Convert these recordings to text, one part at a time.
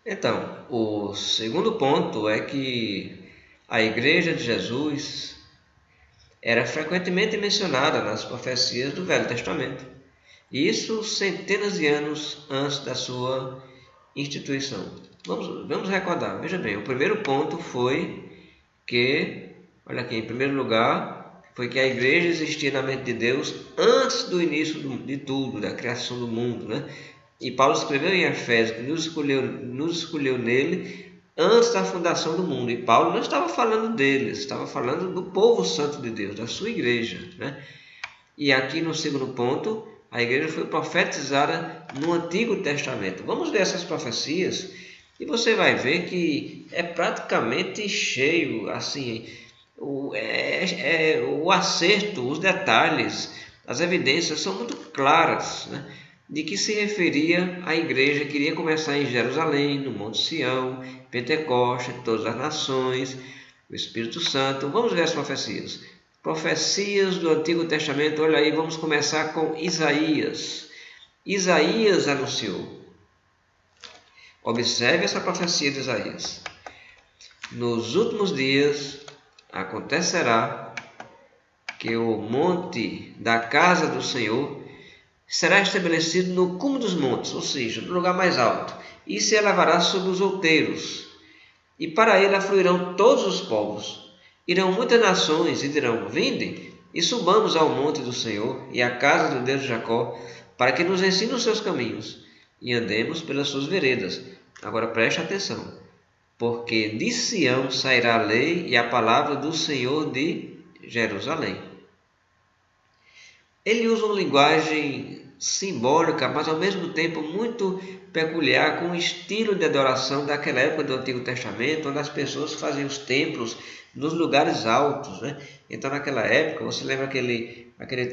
Então, o segundo ponto é que a Igreja de Jesus era frequentemente mencionada nas profecias do Velho Testamento. Isso centenas de anos antes da sua instituição. Vamos recordar. Veja bem, o primeiro ponto foi que, olha aqui, em primeiro lugar, foi que a igreja existia na mente de Deus antes do início de tudo, da criação do mundo, né? E Paulo escreveu em Efésios que nos escolheu nele antes da fundação do mundo. E Paulo não estava falando deles, estava falando do povo santo de Deus, da sua igreja, né? E aqui no segundo ponto, a igreja foi profetizada no Antigo Testamento. Vamos ver essas profecias e você vai ver que é praticamente cheio, assim, o acerto, os detalhes, as evidências são muito claras, né, de que se referia a igreja que iria começar em Jerusalém, no Monte Sião, Pentecoste, todas as nações, o Espírito Santo. Vamos ver as profecias. Profecias do Antigo Testamento, olha aí, vamos começar com Isaías. Isaías anunciou. Observe essa profecia de Isaías. Nos últimos dias acontecerá que o monte da casa do Senhor será estabelecido no cume dos montes, ou seja, no lugar mais alto, e se elevará sobre os outeiros. E para ele afluirão todos os povos. Irão muitas nações e dirão: Vinde e subamos ao monte do Senhor e à casa do Deus de Jacó, para que nos ensine os seus caminhos e andemos pelas suas veredas. Agora preste atenção, porque de Sião sairá a lei e a palavra do Senhor de Jerusalém. Ele usa uma linguagem simbólica, mas ao mesmo tempo muito peculiar, com o estilo de adoração daquela época do Antigo Testamento, onde as pessoas faziam os templos nos lugares altos, né? Então, naquela época, você lembra aquele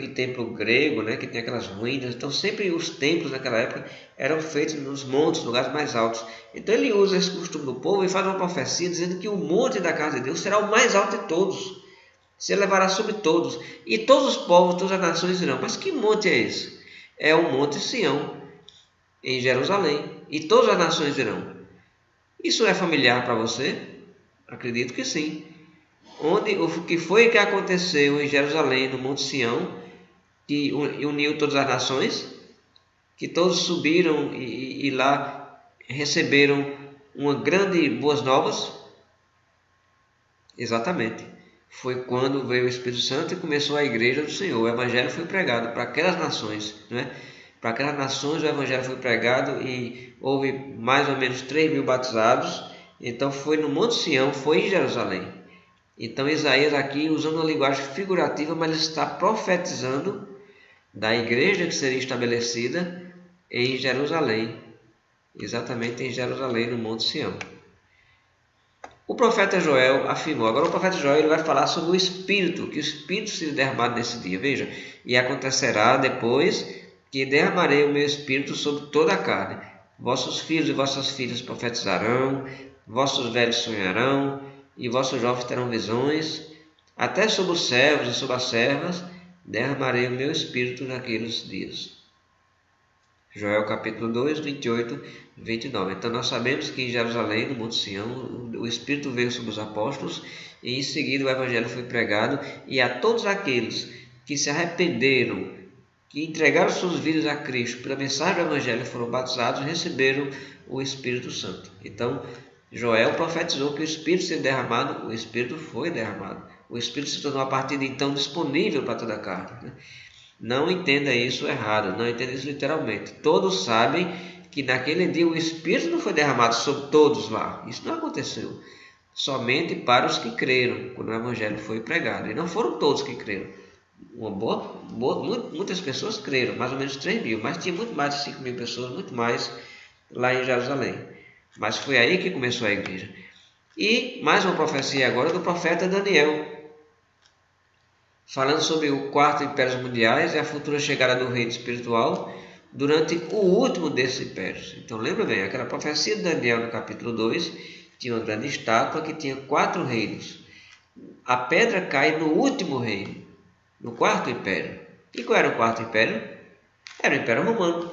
templo grego, né, que tem aquelas ruínas. Então, sempre os templos naquela época eram feitos nos montes, lugares mais altos. Então, ele usa esse costume do povo e faz uma profecia dizendo que o monte da casa de Deus será o mais alto de todos. Se elevará sobre todos, e todos os povos, todas as nações dirão: Mas que monte é esse? É o Monte Sião, em Jerusalém, e todas as nações dirão: Isso é familiar para você? Acredito que sim. O que foi que aconteceu em Jerusalém, no Monte Sião, que uniu todas as nações? Que todos subiram e lá receberam uma grande boas novas? Exatamente. Foi quando veio o Espírito Santo e começou a igreja do Senhor. O evangelho foi pregado para aquelas nações, né? Para aquelas nações o evangelho foi pregado e houve mais ou menos 3.000 batizados. Então foi no Monte Sião, foi em Jerusalém. Então Isaías aqui, usando uma linguagem figurativa, mas está profetizando da igreja que seria estabelecida em Jerusalém. Exatamente em Jerusalém, no Monte Sião. O profeta Joel afirmou. Agora o profeta Joel ele vai falar sobre o Espírito, que o Espírito seria derramado nesse dia. Veja, e acontecerá depois que derramarei o meu Espírito sobre toda a carne. Vossos filhos e vossas filhas profetizarão, vossos velhos sonharão, e vossos jovens terão visões. Até sobre os servos e sobre as servas derramarei o meu Espírito naqueles dias. Joel capítulo 2, 28, 29. Então nós sabemos que em Jerusalém, no Monte Sião, o Espírito veio sobre os apóstolos e em seguida o Evangelho foi pregado e a todos aqueles que se arrependeram, que entregaram suas vidas a Cristo pela mensagem do Evangelho, foram batizados e receberam o Espírito Santo. Então Joel profetizou que o Espírito seria derramado, o Espírito foi derramado. O Espírito se tornou a partir de então disponível para toda a carne, né? Não entenda isso errado, não entenda isso literalmente. Todos sabem que naquele dia o Espírito não foi derramado sobre todos lá. Isso não aconteceu. Somente para os que creram, quando o Evangelho foi pregado. E não foram todos que creram. Muitas pessoas creram, mais ou menos 3.000, mas tinha muito mais de 5.000 pessoas, muito mais lá em Jerusalém. Mas foi aí que começou a igreja. E mais uma profecia agora do profeta Daniel, falando sobre o quarto império mundiais e a futura chegada do reino espiritual durante o último desses impérios. Então lembra bem, aquela profecia de Daniel no capítulo 2 tinha uma grande estátua que tinha 4 reinos. A pedra cai no último reino, no quarto império. E qual era o quarto império? Era o Império Romano.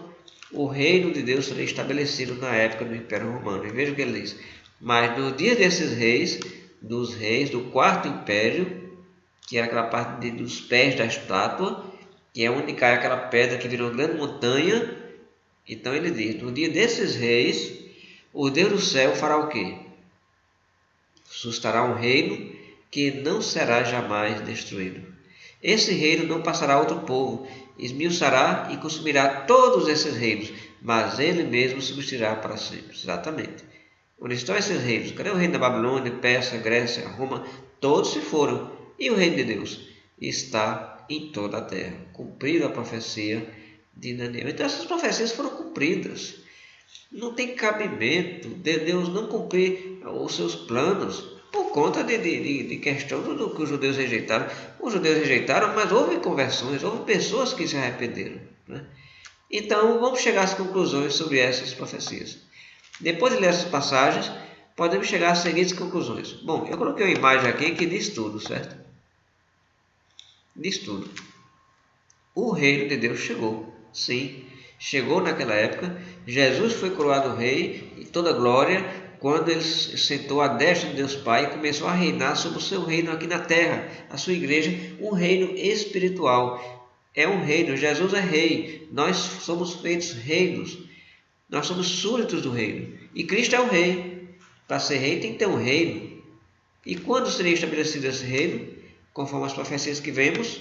o reino de Deus seria estabelecido na época do Império Romano. E veja o que ele diz: mas no dia desses reis, dos reis do quarto império, que era aquela parte dos pés da estátua, que é onde cai aquela pedra que virou uma grande montanha. Então ele diz: no dia desses reis, o Deus do céu fará o quê? Suscitará um reino que não será jamais destruído. Esse reino não passará a outro povo, esmiuçará e consumirá todos esses reinos, mas ele mesmo subsistirá para sempre. Exatamente. Onde estão esses reinos? Cadê o reino da Babilônia, Pérsia, Grécia, Roma? Todos se foram. E o reino de Deus está em toda a terra. Cumprida a profecia de Daniel. Então essas profecias foram cumpridas. Não tem cabimento de Deus não cumprir os seus planos por conta de questão do que os judeus rejeitaram. Os judeus rejeitaram, mas houve conversões, houve pessoas que se arrependeram, né? Então vamos chegar às conclusões sobre essas profecias. Depois de ler essas passagens, podemos chegar às seguintes conclusões. Bom, eu coloquei uma imagem aqui que diz tudo, certo? Diz tudo. O reino de Deus chegou, sim, chegou naquela época. Jesus foi coroado rei e toda glória quando ele sentou à destra de Deus Pai e começou a reinar sobre o seu reino aqui na terra, a sua igreja, um reino espiritual. É um reino, Jesus é rei, nós somos feitos reinos, nós somos súditos do reino. E Cristo é o rei. Para ser rei tem que ter um reino. E quando seria estabelecido esse reino? Conforme as profecias que vemos.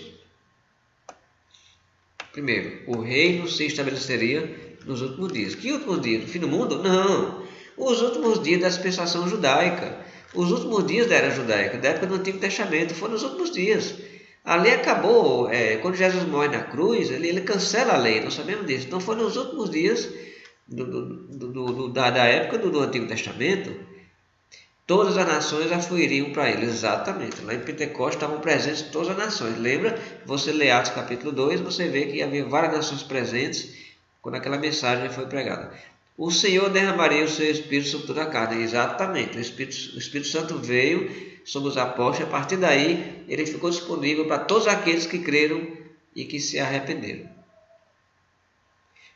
Primeiro, o reino se estabeleceria nos últimos dias. Que últimos dias? No fim do mundo? Não. Os últimos dias da dispensação judaica. Os últimos dias da era judaica, da época do Antigo Testamento, foram os últimos dias. A lei acabou. Quando Jesus morre na cruz, ele cancela a lei, nós sabemos disso. Então foram os últimos dias da época do Antigo Testamento. Todas as nações afluiriam para ele, exatamente. Lá em Pentecostes estavam presentes todas as nações. Lembra? Você lê Atos capítulo 2, você vê que havia várias nações presentes quando aquela mensagem foi pregada. O Senhor derramaria o seu Espírito sobre toda a carne, exatamente. O Espírito Santo veio sobre os apóstolos, e a partir daí ele ficou disponível para todos aqueles que creram e que se arrependeram.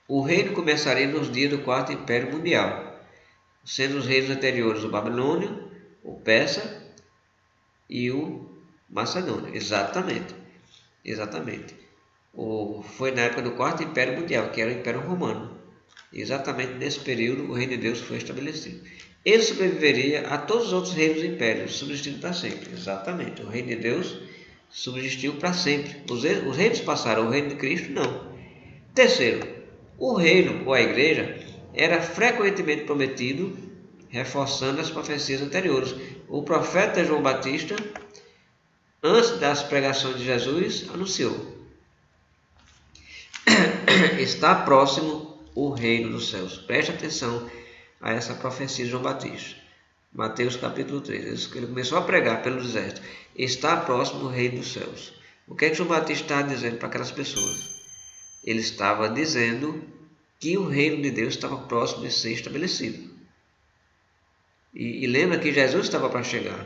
O reino começaria nos dias do quarto império mundial, sendo os reinos anteriores o Babilônio, o Persa e o Macedônio. Exatamente. Foi na época do quarto império mundial, que era o Império Romano. Exatamente nesse período o reino de Deus foi estabelecido. Ele sobreviveria a todos os outros reinos e impérios, subsistindo para sempre. Exatamente. O reino de Deus subsistiu para sempre. Os reinos passaram, o reino de Cristo não. Terceiro, o reino ou a igreja era frequentemente prometido, reforçando as profecias anteriores. O profeta João Batista, antes das pregações de Jesus, anunciou: está próximo o reino dos céus. Preste atenção a essa profecia de João Batista. Mateus capítulo 3. Ele começou a pregar pelo deserto: está próximo o reino dos céus. O que é que João Batista estava dizendo para aquelas pessoas? Ele estava dizendo que o reino de Deus estava próximo de ser estabelecido. E lembra que Jesus estava para chegar.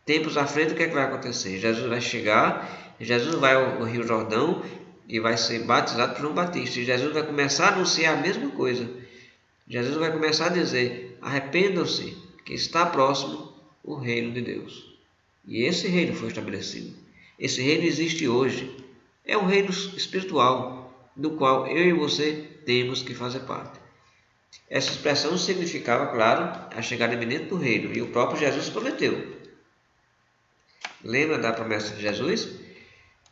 Tempos à frente, o que é que vai acontecer? Jesus vai chegar, Jesus vai ao Rio Jordão e vai ser batizado por João Batista. E Jesus vai começar a anunciar a mesma coisa. Jesus vai começar a dizer: arrependam-se, que está próximo o reino de Deus. E esse reino foi estabelecido. Esse reino existe hoje. É um reino espiritual, do qual eu e você temos que fazer parte. Essa expressão significava, claro, a chegada iminente do reino, e o próprio Jesus prometeu. Lembra da promessa de Jesus?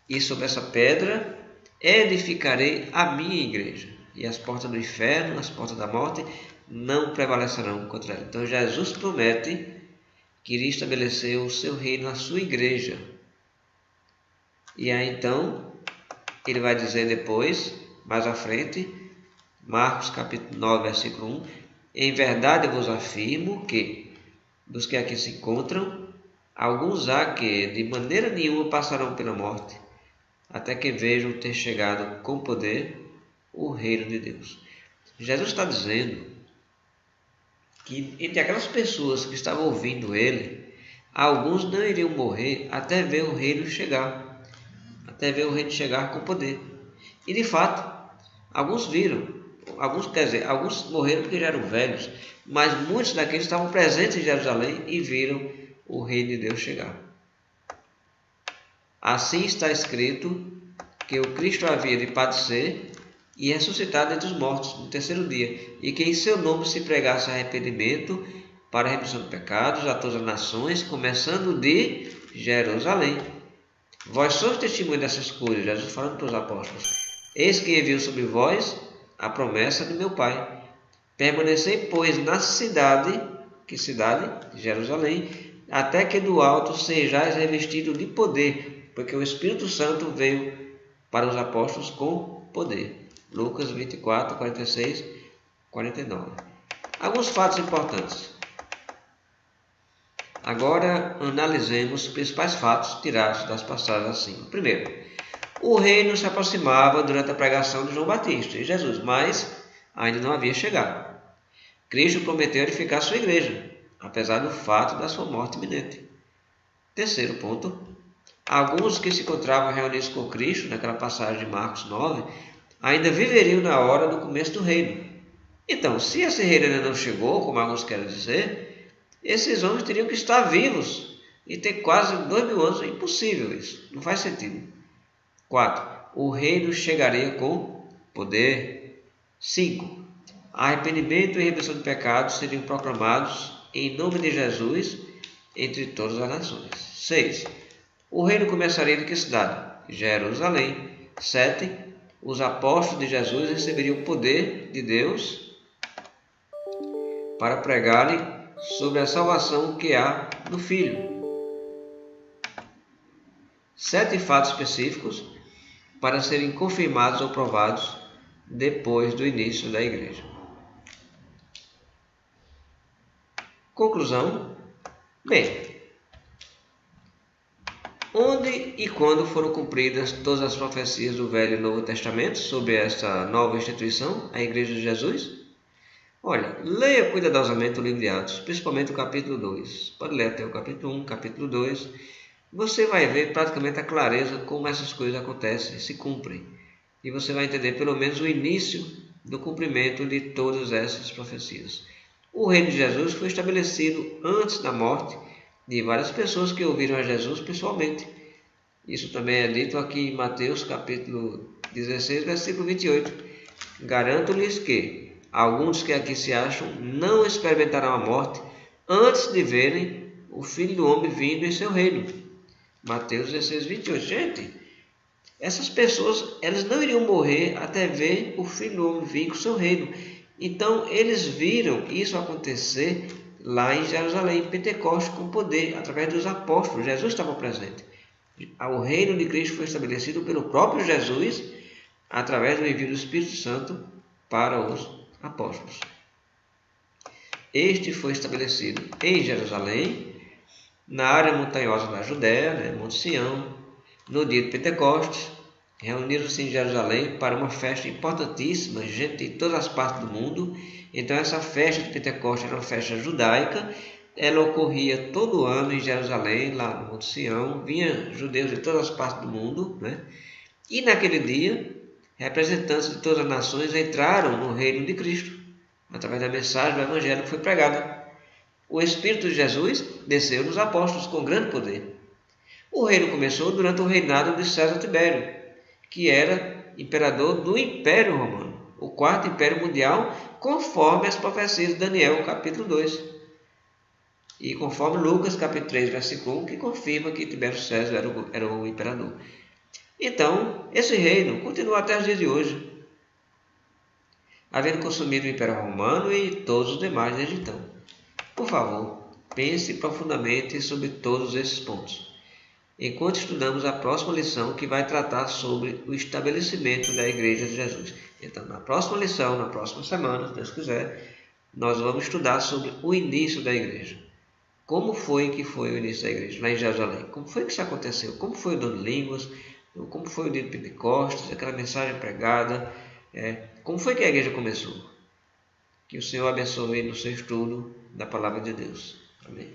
E sobre essa pedra edificarei a minha igreja, e as portas do inferno, as portas da morte, não prevalecerão contra ela. Então Jesus promete que iria estabelecer o seu reino, a sua igreja. E aí então ele vai dizer depois, mais à frente, Marcos capítulo 9, versículo 1: em verdade eu vos afirmo que, dos que aqui se encontram, alguns há que de maneira nenhuma passarão pela morte, até que vejam ter chegado com poder o reino de Deus. Jesus está dizendo que entre aquelas pessoas que estavam ouvindo ele, alguns não iriam morrer até ver o reino chegar, com poder. E de fato, alguns viram. Alguns, quer dizer, alguns morreram porque já eram velhos, mas muitos daqueles estavam presentes em Jerusalém e viram o reino de Deus chegar. Assim está escrito que o Cristo havia de padecer e ressuscitar dentre os mortos no terceiro dia, e que em seu nome se pregasse arrependimento para a remissão de pecados a todas as nações, começando de Jerusalém. Vós sois testemunhas dessas coisas, Jesus falando para os apóstolos. Eis que envio sobre vós a promessa do meu Pai. Permanecei, pois, na cidade, que cidade? Jerusalém, até que do alto sejais revestido de poder, porque o Espírito Santo veio para os apóstolos com poder. Lucas 24, 46, 49. Alguns fatos importantes. Agora analisemos os principais fatos tirados das passagens acima. Primeiro, o reino se aproximava durante a pregação de João Batista e Jesus, mas ainda não havia chegado. Cristo prometeu edificar sua igreja, apesar do fato da sua morte iminente. Terceiro ponto, alguns que se encontravam reunidos com Cristo, naquela passagem de Marcos 9, ainda viveriam na hora do começo do reino. Então, se esse reino ainda não chegou, como alguns querem dizer, esses homens teriam que estar vivos e ter quase 2000 anos. É impossível isso, não faz sentido. 4. O reino chegaria com poder. 5. Arrependimento e remissão de pecados seriam proclamados em nome de Jesus entre todas as nações. 6. O reino começaria em que cidade? Jerusalém. 7. Os apóstolos de Jesus receberiam o poder de Deus para pregarem sobre a salvação que há no Filho. 7 fatos específicos para serem confirmados ou provados depois do início da igreja. Conclusão. Bem, onde e quando foram cumpridas todas as profecias do Velho e Novo Testamento sobre esta nova instituição, a Igreja de Jesus? Olha, leia cuidadosamente o livro de Atos, principalmente o capítulo 2. Pode ler até o capítulo 1, capítulo 2. Você vai ver praticamente a clareza como essas coisas acontecem, se cumprem. E você vai entender pelo menos o início do cumprimento de todas essas profecias. O reino de Jesus foi estabelecido antes da morte de várias pessoas que ouviram a Jesus pessoalmente. Isso também é dito aqui em Mateus capítulo 16, versículo 28. Garanto-lhes que alguns que aqui se acham não experimentarão a morte antes de verem o Filho do Homem vindo em seu reino. Mateus 16, 28. Gente, essas pessoas elas não iriam morrer até ver o Filho do Homem vir com seu reino. Então, eles viram isso acontecer lá em Jerusalém, em Pentecostes, com poder, através dos apóstolos. Jesus estava presente. O reino de Cristo foi estabelecido pelo próprio Jesus, através do envio do Espírito Santo para os apóstolos. Este foi estabelecido em Jerusalém, na área montanhosa da Judéia, Monte Sião, no dia de Pentecostes. Reuniram-se em Jerusalém para uma festa importantíssima, gente de todas as partes do mundo. Então essa festa de Pentecostes era uma festa judaica. Ela ocorria todo ano em Jerusalém, lá no Monte Sião. Vinha judeus de todas as partes do mundo, né? E naquele dia, representantes de todas as nações entraram no reino de Cristo, através da mensagem do Evangelho que foi pregada. O Espírito de Jesus desceu nos apóstolos com grande poder. O reino começou durante o reinado de César Tibério, que era imperador do Império Romano, o quarto império mundial, conforme as profecias de Daniel, capítulo 2. E conforme Lucas, capítulo 3, versículo 1, que confirma que Tibério César era o imperador. Então, esse reino continua até os dias de hoje, havendo consumido o Império Romano e todos os demais desde então. Por favor, pense profundamente sobre todos esses pontos, enquanto estudamos a próxima lição, que vai tratar sobre o estabelecimento da Igreja de Jesus. Então, na próxima lição, na próxima semana, se Deus quiser, nós vamos estudar sobre o início da Igreja. Como foi que foi o início da Igreja lá em Jerusalém? Como foi que isso aconteceu? Como foi o dom de línguas? Como foi o dia de Pentecostes? Aquela mensagem pregada? Como foi que a Igreja começou? Que o Senhor abençoe no seu estudo da Palavra de Deus. Amém.